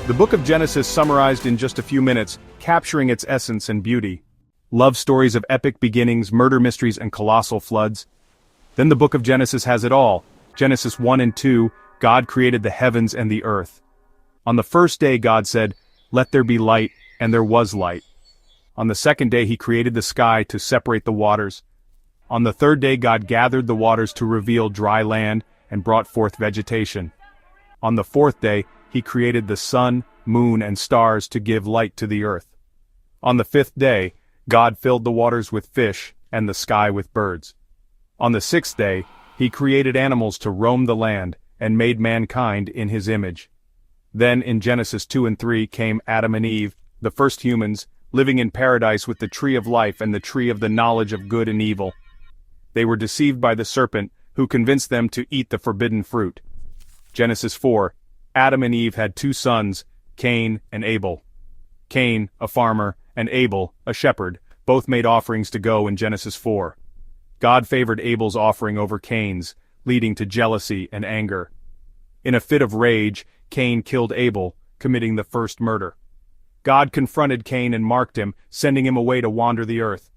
The book of Genesis summarized in just a few minutes, capturing its essence and beauty. Love stories of epic beginnings, murder mysteries, and colossal floods. Then the book of Genesis has it all. Genesis 1 and 2, God created the heavens and the earth. On the first day God said, "Let there be light," and there was light. On the second day he created the sky to separate the waters. On the third day God gathered the waters to reveal dry land and brought forth vegetation. On the fourth day he created the sun, moon, and stars to give light to the earth. On the fifth day, God filled the waters with fish and the sky with birds. On the sixth day, he created animals to roam the land and made mankind in his image. Then in Genesis 2 and 3 came Adam and Eve, the first humans, living in paradise with the tree of life and the tree of the knowledge of good and evil. They were deceived by the serpent, who convinced them to eat the forbidden fruit. Genesis 4. Adam and Eve had two sons, Cain and Abel. Cain, a farmer, and Abel, a shepherd, both made offerings to go in Genesis 4. God favored Abel's offering over Cain's, leading to jealousy and anger. In a fit of rage, Cain killed Abel, committing the first murder. God confronted Cain and marked him, sending him away to wander the earth.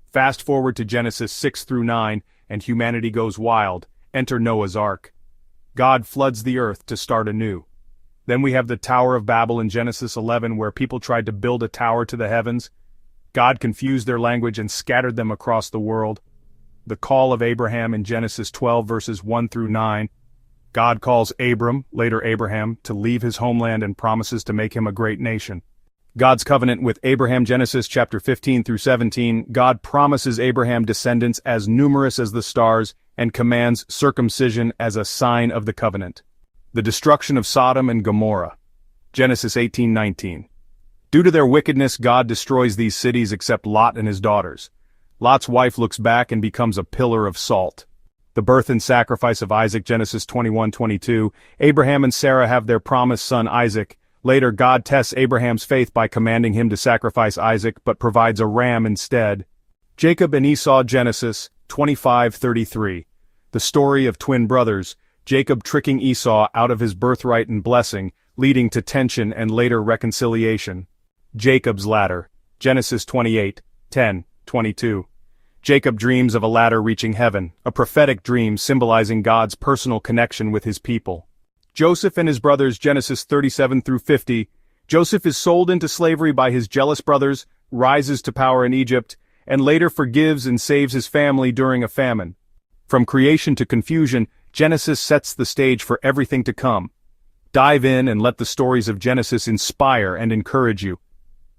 Fast forward to Genesis 6 through 9, and humanity goes wild. Enter Noah's Ark. God floods the earth to start anew. Then we have the Tower of Babel in Genesis 11, where people tried to build a tower to the heavens. God confused their language and scattered them across the world. The call of Abraham in Genesis 12 verses 1 through 9. God calls Abram, later Abraham, to leave his homeland and promises to make him a great nation. God's covenant with Abraham, Genesis chapter 15 through 17, God promises Abraham descendants as numerous as the stars and commands circumcision as a sign of the covenant. The destruction of Sodom and Gomorrah. Genesis 18:19. Due to their wickedness, God destroys these cities except Lot and his daughters. Lot's wife looks back and becomes a pillar of salt. The birth and sacrifice of Isaac, Genesis 21:22. Abraham and Sarah have their promised son Isaac. Later, God tests Abraham's faith by commanding him to sacrifice Isaac, but provides a ram instead. Jacob and Esau, Genesis 25:33. The story of twin brothers, Jacob tricking Esau out of his birthright and blessing, leading to tension and later reconciliation. Jacob's ladder, Genesis 28:10-22. Jacob dreams of a ladder reaching heaven, a prophetic dream symbolizing God's personal connection with his people. Joseph and his brothers, Genesis 37 through 50. Joseph is sold into slavery by his jealous brothers, rises to power in Egypt, and later forgives and saves his family during a famine. From creation to confusion, Genesis sets the stage for everything to come. Dive in and let the stories of Genesis inspire and encourage you.